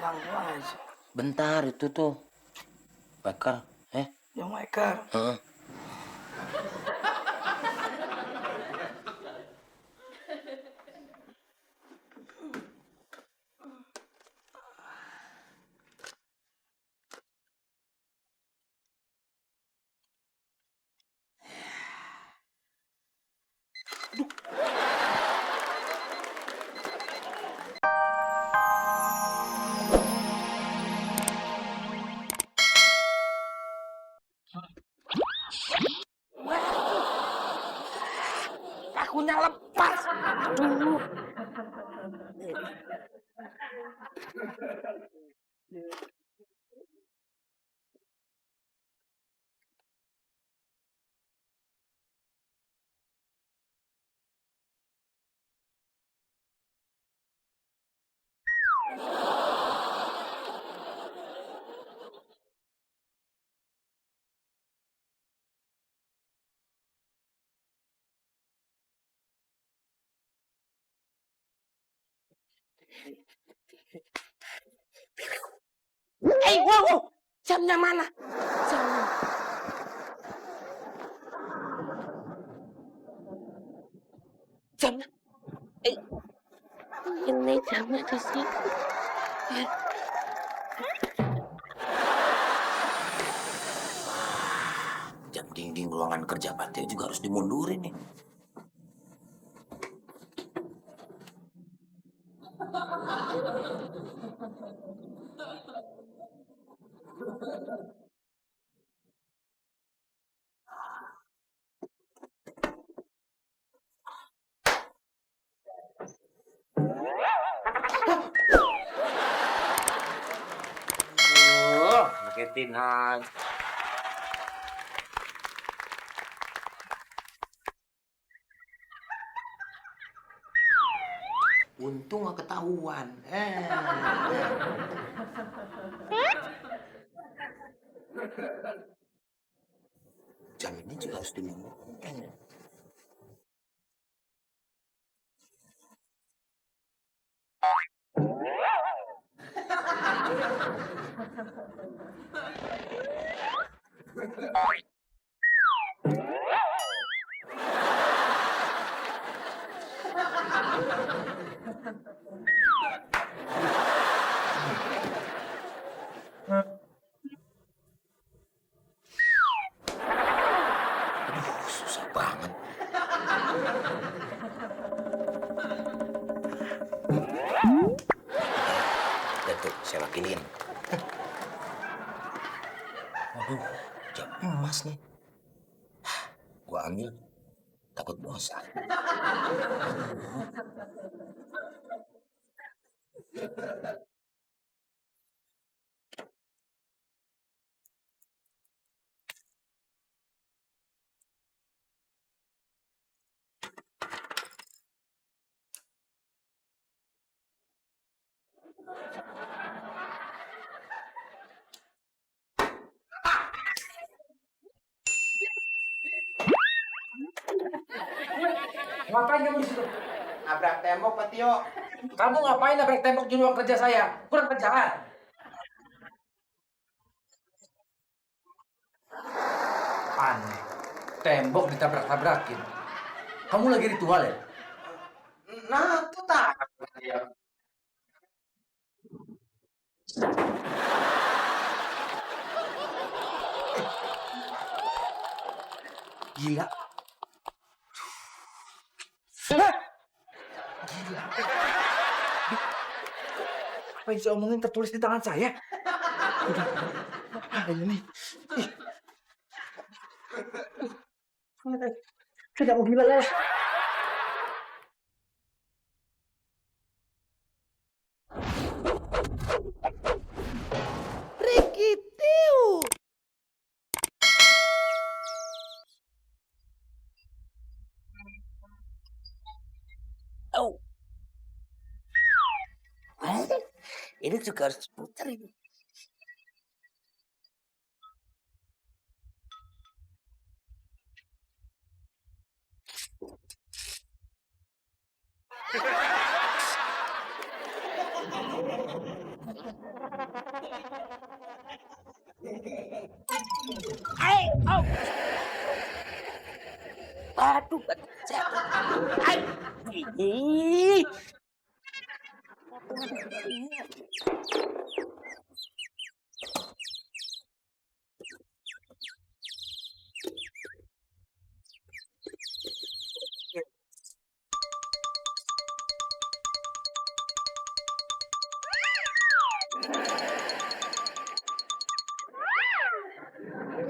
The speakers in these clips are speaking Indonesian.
Ganggu aja. Bentar itu tuh. Bakar, Yang Michael. Heeh. Akunya lepas. Aduh. Wow. Jamnya mana? Jamnya. Jamnya. Ini jamnya di sini. Jam dinding ruangan kerja Pak Teo juga harus dimundurin nih. Ngagetin aja. Untung gak ketahuan. Jam ini juga harus dimundurin. Susah banget. Lihat tuh, saya wakilin. Waduh, jam emas nih. Gua ambil, takut bosan. Ngapain kamu di situ? Nabrak tembok, Pak Tio. Kamu ngapain nabrak tembok di ruang kerja saya? Kurang kerjaan. Aneh. Tembok ditabrak-tabrakin. Kamu lagi ritual ya? Nah, tuh tak. Gila. Gila. Apa yang saya omongin tertulis di tangan saya? Ada ini. Saya mau gila ya. Rikitiu. Oh. Ini juga harus putar ini. Au. Aduh, jatuh. Ai. Ih.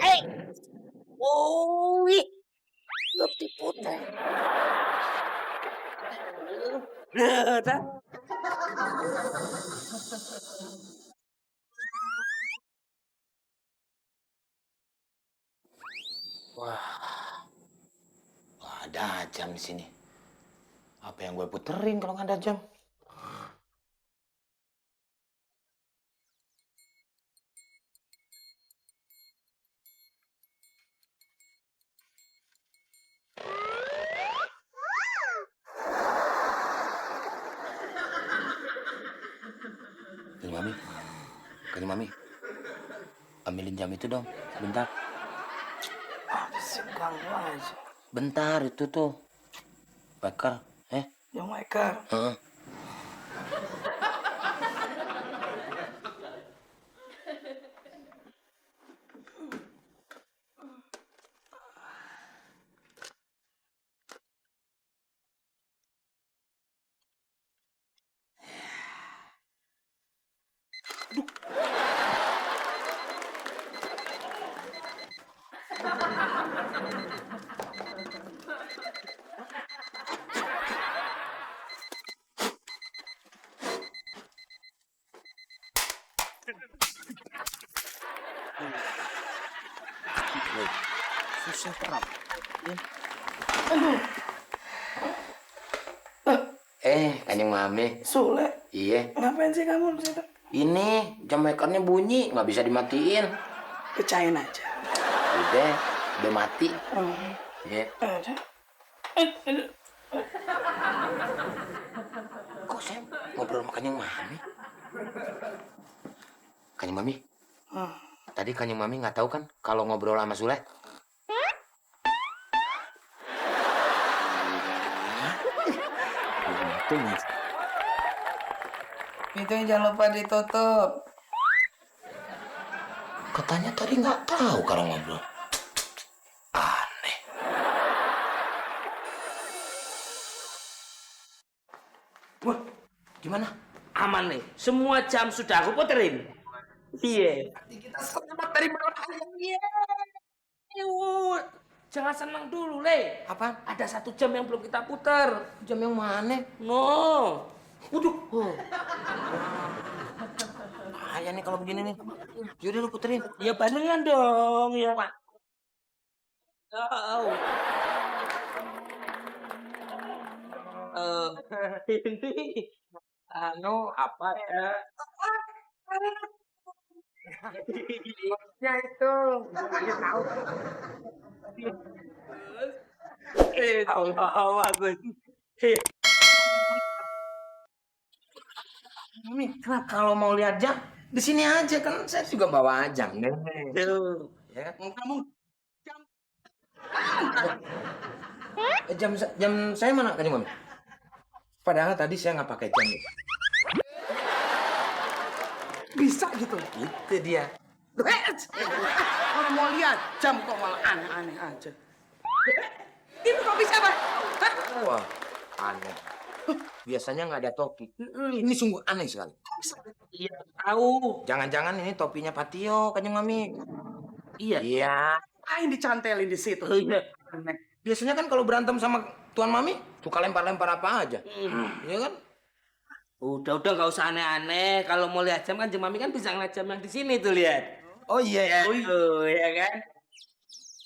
Eh. Oh, ih. Belum diputar. Dah. Wah, wah, ada jam di sini. Apa yang gue puterin kalau nggak ada jam? Mami, Mami, ambilin jam itu dong, bentar. Apa sih ganggu aja. Bentar itu tuh, Bakar, Yang Maker. Heeh. Susah terap. Kanjeng Mami. Sule, Iya. ngapain sih kamu di situ? Ini jam makernya bunyi, nggak bisa dimatiin. Pecahin aja. Udah mati. Iya. Ada. Kok saya ngobrol sama Kanjeng Mami? Kanjeng Mami, tadi Kanjeng Mami nggak tahu kan kalau ngobrol sama Sule? Itu Mas. Pintunya jangan lupa ditutup. Katanya tadi nggak tahu kalau ngobrol. Aneh. Wah, Gimana? aman nih. Semua jam sudah aku puterin. Iya. Kita selamat dari mana? Iya. Jangan senang dulu, Le. Apaan? Ada 1 jam yang belum kita putar. Jam yang mana? No. Waduh. Bahaya nih kalau begini nih. Yaudah lu puterin. Ya barengan dong, ya. Oh. Ini apa ya? Ya itu. Dia tahu. Allah, bagus. Mami, kenapa kalau mau lihat jam di sini aja kan saya juga bawa jam nih. Tuh. Ya. Kamu Jam saya mana Kanjeng Mami? Padahal tadi saya nggak pakai jam. bisa gitu. Itu dia. Kalau mau lihat jam kok malah aneh-aneh aja. Ini kok bisa, Pak? Hah? Wah, aneh. Biasanya nggak ada topi. Ini sungguh aneh sekali. Iya, tahu. Jangan-jangan ini topinya Patio, Kanjeng Mami. Iya. Iya. Ain dicantelin di situ. Iya. Biasanya kan kalau berantem sama Tuan Mami, suka lempar-lempar apa aja. Iya kan? Udah nggak usah aneh-aneh. Kalau mau lihat jam kan Jeng Mami kan bisa ngeliat jam yang di sini tuh lihat. Oh iya ya. Oh, ya kan?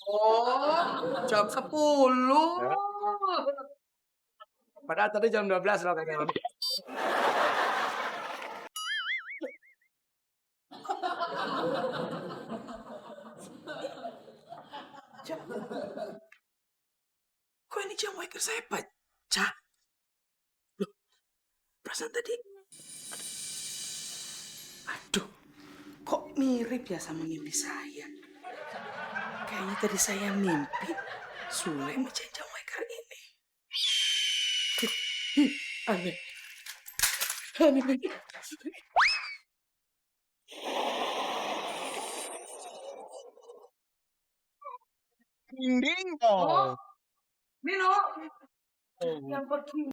Oh, jam 10. Padahal tadi jam 12 loh Kanjeng Mami. Kok ini jam waker saya pecah? Loh, perasaan tadi Aduh, kok mirip ya sama mimpi saya? Kayaknya tadi saya mimpi Sule mecenjang waker ini. Aneh. Aneh. Ding dong. Nino, yang pergi.